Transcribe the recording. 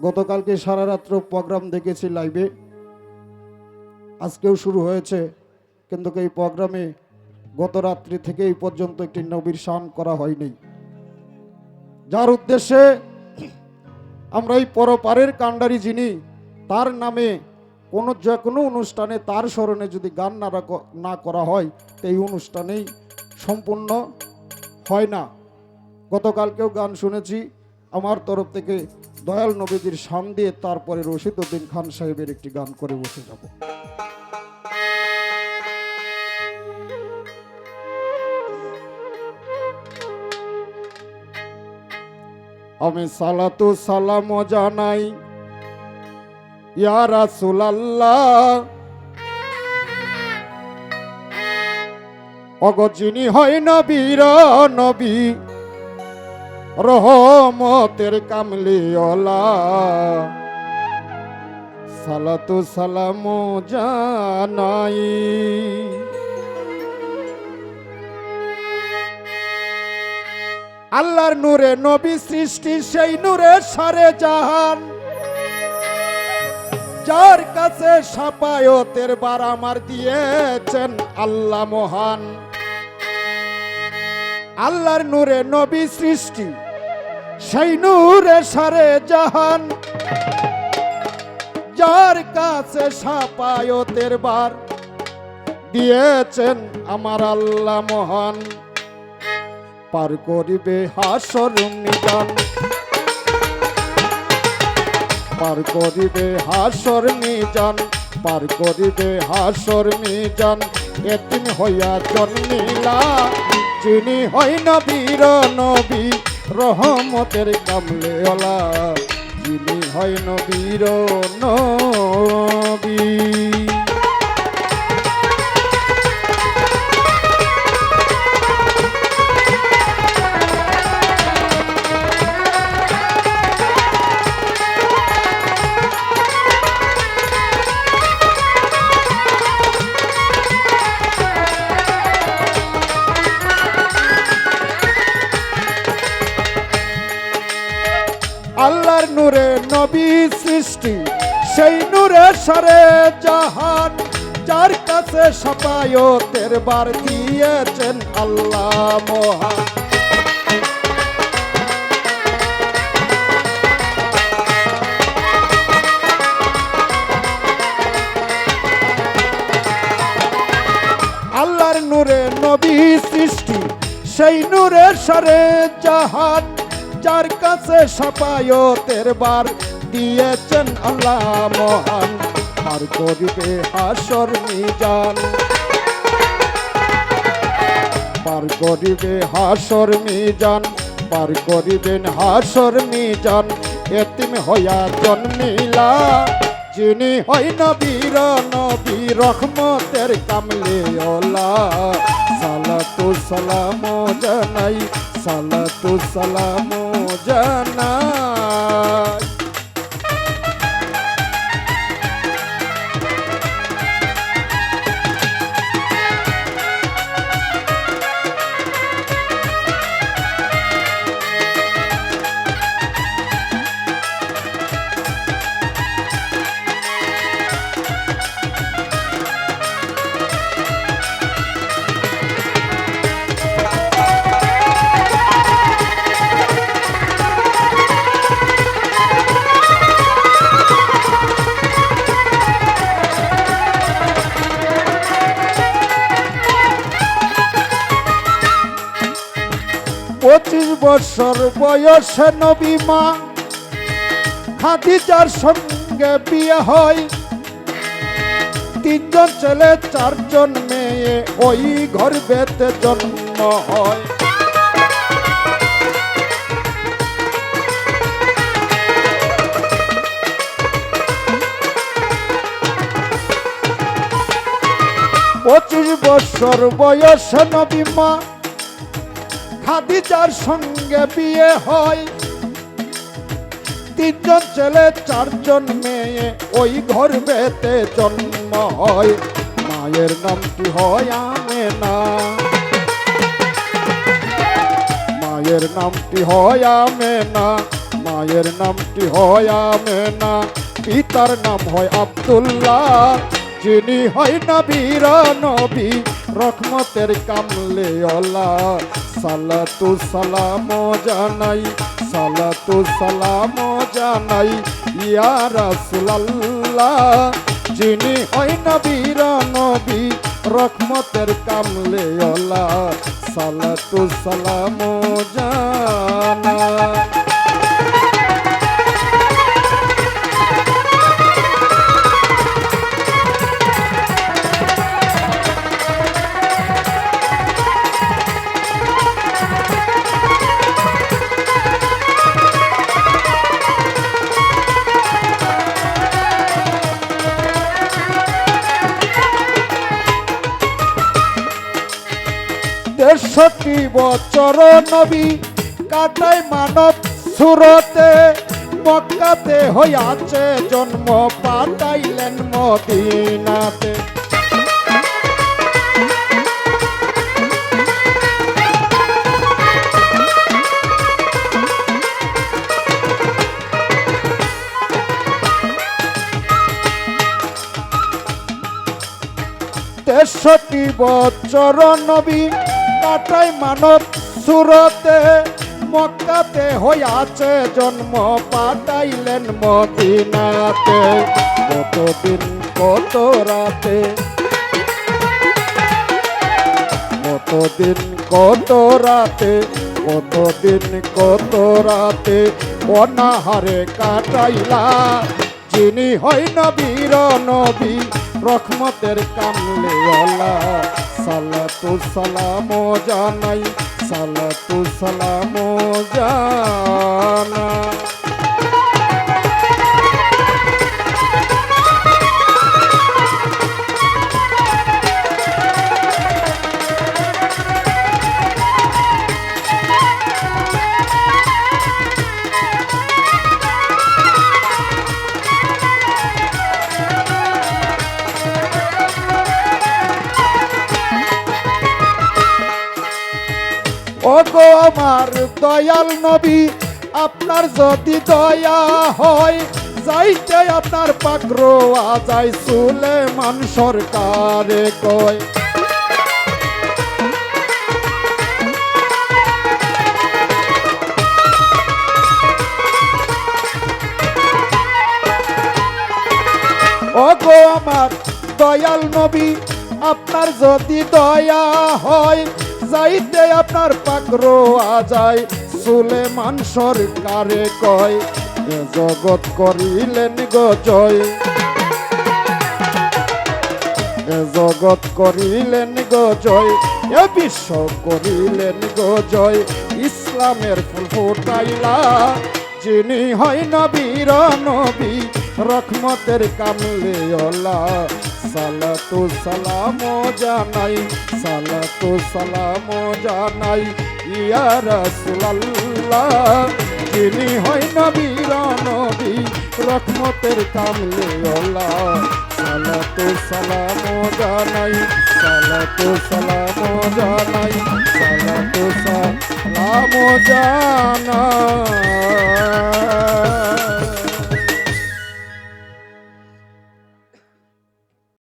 গতকালকে সারা রাত্র প্রোগ্রাম দেখেছি লাইভে, আজকেও শুরু হয়েছে, কিন্তু এই প্রোগ্রামে গত রাত্রি থেকে এই পর্যন্ত একটি নবীর শান করা হয়নি, যার উদ্দেশ্যে আমরা এই পরপারের কাণ্ডারি যিনি, তার নামে যে কোনো অনুষ্ঠানে তার স্মরণে যদি গান না করা হয় তো এই অনুষ্ঠানেই সম্পূর্ণ হয় না। গতকালকেও গান শুনেছি, আমার তরফ থেকে দয়াল নবীজির শান দিয়ে তারপরে রশিদ উদ্দিন খান সাহেবের একটি গান করে বসে যাব। আমি সালাতু সালাম জানাই ইয়া রাসূলুল্লাহ, ওগো যিনি হয় নবীর নবী, রহমতের কামলিওয়ালা, সালাতু সালাম জানাই। আল্লাহর নূরে নবী সৃষ্টি, সেই নূরে সারে জাহান, যার কাছে শাফায়াতের বার আমার দিয়েছেন আল্লাহ মহান। আল্লাহর নূরে নবী সৃষ্টি, সেই নূরে সারে জাহান, যার কাছে শাফায়াতের বার দিয়েছেন আমার আল্লাহ মহান। পার করিবে হাসর মিজান, পার করিবে হাসর মিজান, পার করিবে হাসর মিজান, এতিম হইয়া জন্মিলা যিনি হয় নবীর নবী, রহমতের কামলিওয়ালা, যিনি হয় নবীর নবী। আল্লাহর নূরে নবী সৃষ্টি, সেই নূরে সারে জাহান, যার কাছে শাফায়াতের বার দিয়েছেন আল্লাহ মহান। আল্লাহর নূরে নবী সৃষ্টি, সেই নূরে সারে জাহান, যার কাছে শাফায়াতের বার দিয়েছেন আল্লাহ মহান। পার করিবে হাসর মিজান, পার করিবে হাসর মিজান, পার করিবেন হাসর মিজান, এতিম হইয়া জন্মিলা যিনি হয় নবীর নবী, রহমতের কামলিওয়ালা, সালাতু সালাম জানাই, সালাতু সালাম জানাই। পঁচিশ বছর বয়সে নবী মা খাদিজার সঙ্গে বিয়ে হয়, তিনজন ছেলে চারজন মেয়ে, ওই গর্ভেতে জন্ম হয়। পঁচিশ বছর বয়সে নবী মা খাদিজার সঙ্গে বিয়ে হয়, তিনজন ছেলে চারজন মেয়ে, ওই গর্ভেতে জন্ম হয়। মায়ের নামটি হয় আমেনা, মায়ের নামটি হয় আমেনা, মায়ের নামটি হয় আমেনা, পিতার নাম হয় আব্দুল্লাহ, যিনি হয় নবীর নবী রহমতের কামলেওয়ালা। সালাতু সালাম জানাই, সালাতু সালাম জানাই ইয়া রাসূলুল্লাহ, যিনি হয় নবীর নবী রহমতের কামলেওয়ালা। সালাতু সালাম জানাই। দেড়শোটি বছর নবী কাটায় মানব সুরতে, মক্কাতে হইয়াছে জন্ম পাঠাইলেন মদিনাতে। দেড়শোটি বছর নবী কাটায় মানব সুরতে, মক্কাতে হইয়াছে জন্ম পাঠাইলেন মদিনাতে। কতদিন কত রাতে, কতদিন কত রাতে, কতদিন কত রাতে অনাহারে কাটাইলা, যিনি হয় নবীর নবী রহমতের কামলেওয়ালা। সালাতু সালাম জানাই, সালাতু সালাম জানাই। ওগো আমার দয়াল নবী, আপনার যদি দয়া হয়, যাইতে আপনার পাকরোয়া যায় সুলেমান সরকারে কয়। ওগো আমার দয়াল নবী, আপনার যদি দয়া হয়, যাইতে আপনার পাকরোয়া যায় সুলেমান সরকারে কয়। এ জগৎ করিলেন গো জয়, এ জগৎ করিলেন গো জয়, এ বিশ্ব করিলেন গো জয়। ইসলামের ফুল ফুটাইলা, যিনি হয় নবীর নবী রহমতের কামলেওয়ালা। সালাতু সালাম জানাই, সালাতু সালাম জানাই ইয়া রাসূলুল্লাহ, যিনি হয় নবীর নবী রহমতের কামলেওয়ালা। সালাতু সালাম জানাই, সালাতু সালাম জানাই, সালাতু সালাম জানাই।